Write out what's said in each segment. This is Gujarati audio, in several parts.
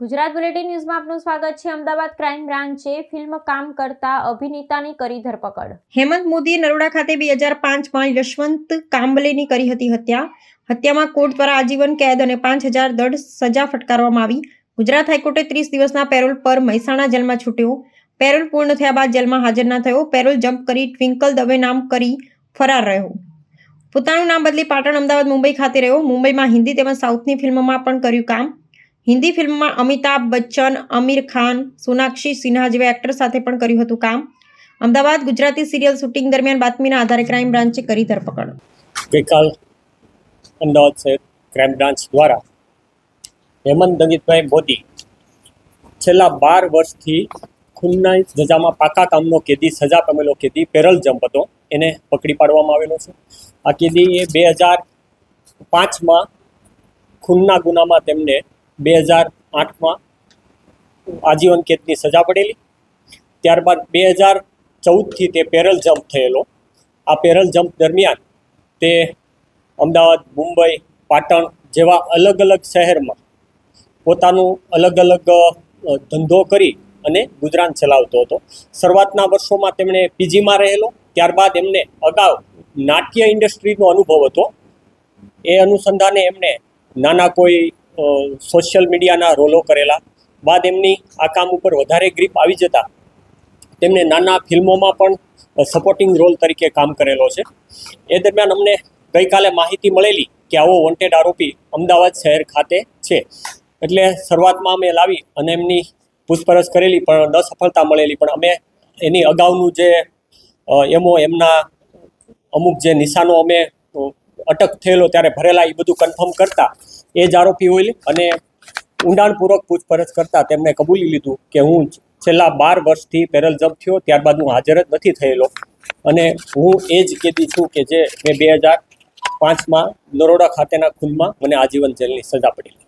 ગુજરાત બુલેટિન ન્યૂઝમાં આપનું સ્વાગત છે। અમદાવાદ ક્રાઇમ બ્રાન્ચે ફિલ્મ કામ કરતા અભિનેતાની કરી ધરપકડ। હેમંત મોદીએ નરોડા ખાતે 2005માં યશવંત કાંબલેની કરી હતી હત્યામાં કોર્ટ દ્વારા આજીવન કેદ અને 5000 દંડ સજા ફટકારવામાં આવી। ગુજરાત હાઈકોર્ટે 30 દિવસના પેરોલ પર મહેસાણા જેલમાં છૂટ્યો। પેરોલ પૂર્ણ થયા બાદ જેલમાં હાજર ન થયો। પેરોલ જમ્પ કરી ટ્વિંકલ દવે નામ કરી ફરાર રહ્યો। પોતાનું નામ બદલી પાટણ, અમદાવાદ, મુંબઈ ખાતે રહ્યો। મુંબઈમાં હિન્દી તેમજ સાઉથની ફિલ્મોમાં પણ કર્યું કામ। હિન્દી ફિલ્મમાં અમિતાભ બચ્ચન, આમિર ખાન, સોનાક્ષી સિન્હા જેવા એક્ટર સાથે પણ કર્યું હતું કામ। અમદાવાદ ગુજરાતી સિરિયલ શૂટિંગ દરમિયાન બાતમીના આધારે ક્રાઇમ બ્રાન્ચે કરી ધરપકડ। ગઈકાલ અમદાવાદ શહેર ક્રાઇમ બ્રાન્ચ દ્વારા હેમંત દંગીતભાઈ મોદી છેલ્લા 12 વર્ષથી ખૂનના સજામાં પાકા કામનો કેદી, સજા પામેલો કેદી પેરલ જમ્પ હતો, એને પકડી પાડવામાં આવેલો છે। આ કેદી એ 2005માં ખૂનના ગુનામાં તેમને 2008માં આજીવન કેદની સજા પડેલી। ત્યારબાદ 2014થી તે પેરલ જમ્પ થયેલો। આ પેરલ જમ્પ દરમિયાન તે અમદાવાદ, મુંબઈ, પાટણ જેવા અલગ અલગ શહેરમાં પોતાનું અલગ અલગ ધંધો કરી અને ગુજરાન ચલાવતો હતો। શરૂઆતના વર્ષોમાં તેમણે પીજીમાં રહેલો, ત્યારબાદ એમને અગાઉ નાટ્ય ઇન્ડસ્ટ્રીનો અનુભવ હતો। એ અનુસંધાને એમણે નાના કોઈ સોશિયલ મીડિયાના રોલો કરેલા। બાદ એમની આ કામ ઉપર વધારે ગ્રીપ આવી જતા તેમને નાના ફિલ્મોમાં પણ સપોર્ટિંગ રોલ તરીકે કામ કરેલો છે। એ દરમિયાન અમને ગઈકાલે માહિતી મળેલી કે આવો વોન્ટેડ આરોપી અમદાવાદ શહેર ખાતે છે, એટલે શરૂઆતમાં અમે લાવી અને એમની પૂછપરછ કરેલી પણ ન સફળતા મળેલી। પણ અમે એની અગાઉનું જે એમના અમુક જે નિશાનો અમે અટક થયેલો ત્યારે ભરેલા એ બધું કન્ફર્મ કરતા એ જ આરોપી હોય અને ઊંડાણપૂર્વક પૂછપરછ કરતા તેમણે કબૂલી લીધું કે હું છેલ્લા 12 વર્ષથી પેરલ જમ્પ થયો ત્યારબાદ હું હાજર જ નથી થયેલો અને હું એ જ કેદી છું કે જે મેં 2005માં નરોડા ખાતેના ખૂનમાં મને આજીવન જેલની સજા પડેલી।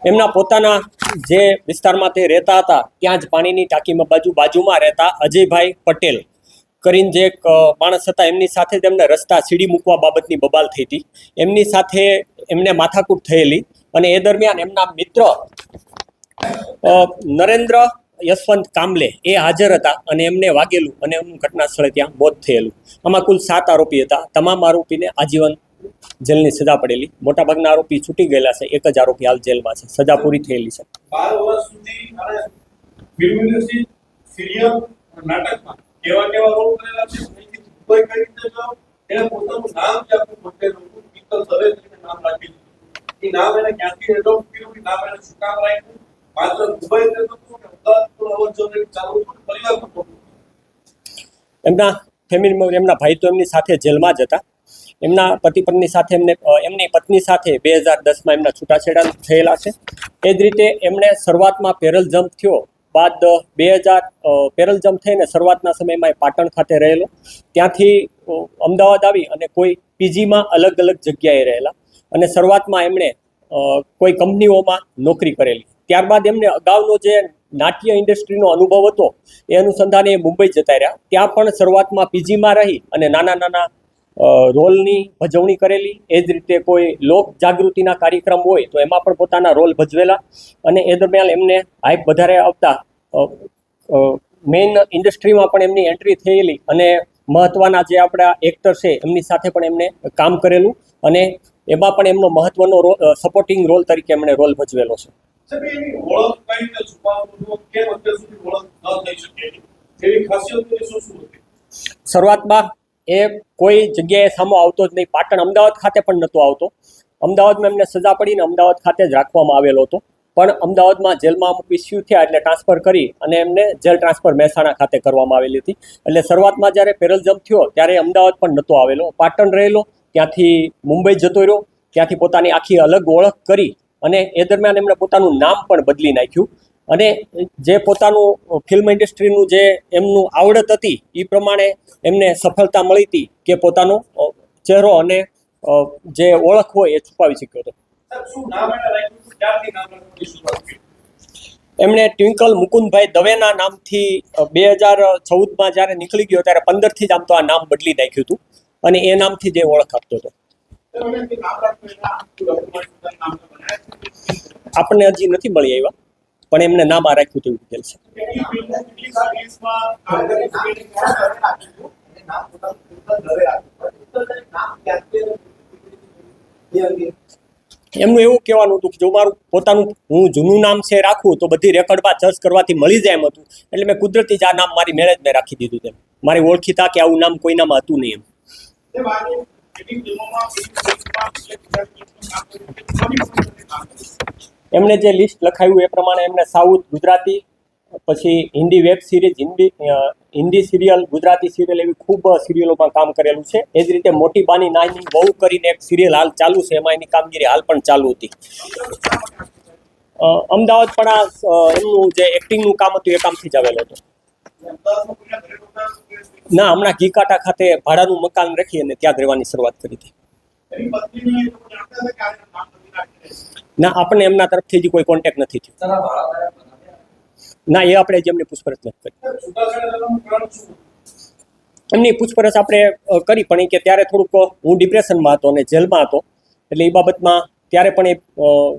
એમના પોતાના જે વિસ્તારમાં તે રહેતા હતા ત્યાં જ પાણીની ટાંકીમાં બાજુમાં રહેતા અજયભાઈ પટેલ કરીને જે એક માણસ હતા, એમની સાથે જ એમને રસ્તા સીડી મૂકવા બાબતની બબાલ થઈ હતી। એમની સાથે એમને માથાકૂટ થયેલી અને એ દરમિયાન એમના મિત્ર નરેન્દ્ર યશવંત કાંબલે એ હાજર હતા અને એમને વાગેલું અને એમનું ઘટના સ્થળે ત્યાં મોત થયેલું। આમાં કુલ 7 આરોપી હતા। તમામ આરોપીને આજીવન જેલની સજા પડેલી। મોટાભાગના આરોપી છૂટી ગયેલા છે, એક જ આરોપી હાલ જેલમાં છે, સજા પૂરી થયેલી છે। 12 વર્ષ સુધી અને ફિલ્મ ઇન્ડસ્ટ્રી, સિરિયલ, નાટકમાં કેવા રોલ કરેલા છે, અહીંથી મુંબઈ કઈ રીતે જાવ, એને પોતાનું નામ જે આપણું પટેલું પિત્તલ દવે તરીકે નામ રાખેલું, એ નામ એને ક્યાંથી એડોપ્ટ કર્યું, એ નામ એને શું કામ રાખ્યું, માત્ર મુંબઈ રહેતો હતો કે અમદાવાદ પણ અવર જવર ચાલુ હતું, પરિવાર પણ એમના ફેમિલીમાં એમના ભાઈ તો એમની સાથે જેલમાં જ હતા। એમના પતિ પત્ની સાથે એમની પત્ની સાથે 2010માં એમના છૂટાછેડા થયેલા છે। એ જ રીતે એમણે શરૂઆતમાં પેરલ જમ્પ થયો બાદ પેરલ જમ્પ થઈને શરૂઆતના સમયમાં પાટણ ખાતે રહેલો, ત્યાંથી અમદાવાદ આવી અને કોઈ પીજીમાં અલગ અલગ જગ્યાએ રહેલા અને શરૂઆતમાં એમણે કોઈ કંપનીઓમાં નોકરી કરેલી। ત્યારબાદ એમને અગાઉનો જે નાટ્ય ઇન્ડસ્ટ્રીનો અનુભવ હતો એ અનુસંધાને એ મુંબઈ જતા રહ્યા। ત્યાં પણ શરૂઆતમાં પીજીમાં રહી અને નાના રોલની ભજવણી કરેલી। એ જ રીતે કોઈ લોક જાગૃતિના કાર્યક્રમ હોય તો એમાં પણ પોતાના રોલ ભજવેલા અને એ દરમિયાન એમને હાઈપ વધારે આવતા મેઇન ઇન્ડસ્ટ્રીમાં પણ એમની એન્ટ્રી થયેલી અને મહત્ત્વના જે આપણા એક્ટર છે એમની સાથે પણ એમને કામ કરેલું અને એમાં પણ એમનો મહત્ત્વનો સપોર્ટિંગ રોલ તરીકે એમણે રોલ ભજવેલો છે। શરૂઆતમાં એ કોઈ જગ્યાએ સામો આવતો જ નહીં, પાટણ અમદાવાદ ખાતે પણ નહોતો આવતો। અમદાવાદમાં એમને સજા પડીને અમદાવાદ ખાતે જ રાખવામાં આવેલો હતો, પણ અમદાવાદમાં જેલમાં અમુક ઇસ્યુ થયા એટલે ટ્રાન્સફર કરી અને એમને જેલ ટ્રાન્સફર મહેસાણા ખાતે કરવામાં આવેલી હતી। એટલે શરૂઆતમાં જ્યારે પેરલ જમ્પ થયો ત્યારે અમદાવાદ પણ નહોતો આવેલો, પાટણ રહેલો, ત્યાંથી મુંબઈ જતો રહ્યો, ત્યાંથી પોતાની આખી અલગ ઓળખ કરી અને એ દરમિયાન એમણે પોતાનું નામ પણ બદલી નાખ્યું અને જે પોતાનું ફિલ્મ ઇન્ડસ્ટ્રીનું જે એમનું આવડત હતી એ પ્રમાણે એમને સફળતા મળી હતી કે પોતાનો ચહેરો અને જે ઓળખ હોય એ છુપાવી શક્યો હતો। એમણે ટ્વિંકલ મુકુંદભાઈ દવેના નામથી 2014માં જ્યારે નીકળી ગયો ત્યારે 15થી જ આમ તો આ નામ બદલી નાખ્યું હતું અને એ નામથી જે ઓળખ આપતો હતો। આપણને હજી નથી મળી આવ્યા, પણ એમને નામ આ રાખ્યું તેવું કીધેલ છે. એમનું એવું કહેવાનું હતું કે જો મારું પોતાનું હું જૂનું નામ છે રાખું તો બધી રેકર્ડમાં સર્ચ કરવાથી મળી જાય એમ હતું, એટલે મેં કુદરતી જ આ નામ મારી મેરેજ મેં રાખી દીધું તેમ. મારી ઓળખીતા કે આવું નામ કોઈનામાં હતું નહીં એમ. એમણે જે લિસ્ટ લખાયું એ પ્રમાણે એમને સાઉથ, ગુજરાતી, પછી Hindi web series, Hindi serial, Gujarati serial એવી ખૂબ સિરિયલોમાં કામ કરેલું છે. એ જ રીતે મોટી બાની નાની વહુ કરીને એક સિરિયલ હાલ ચાલુ છે, એમાં એની કામગીરી હાલ પણ ચાલુ હતી. અમદાવાદ પણ આ એમનું જે એક્ટિંગનું કામ હતું એ કામથી જ આવેલો હતો. ના, હમણાં ઘીકાટા ખાતે ભાડાનું મકાન રાખી અને ત્યાં જ રહેવાની શરૂઆત કરી હતી. ના, આપણને એમના તરફથી જ કોઈ કોન્ટેક્ટ નથી થયો. ના, એ આપણે જ એમની પૂછપરછ નથી કરી. એમની પૂછપરછ આપણે કરી, પણ એ કે ત્યારે થોડુંક હું ડિપ્રેશનમાં હતો અને જેલમાં હતો, એટલે એ બાબતમાં ત્યારે પણ એ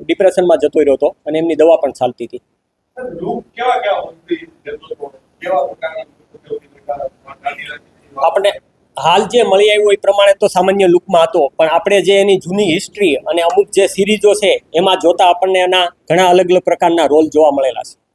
ડિપ્રેશનમાં જતો રહ્યો હતો અને એમની દવા પણ ચાલતી હતી. આપણે હાલ જે મળી આવ્યું એ પ્રમાણે તો સામાન્ય લુકમાં હતો, પણ આપણે જે એની જૂની હિસ્ટ્રી અને અમુક જે સિરીઝો છે એમાં જોતા આપણને એના ઘણા અલગ અલગ પ્રકારના રોલ જોવા મળેલા છે.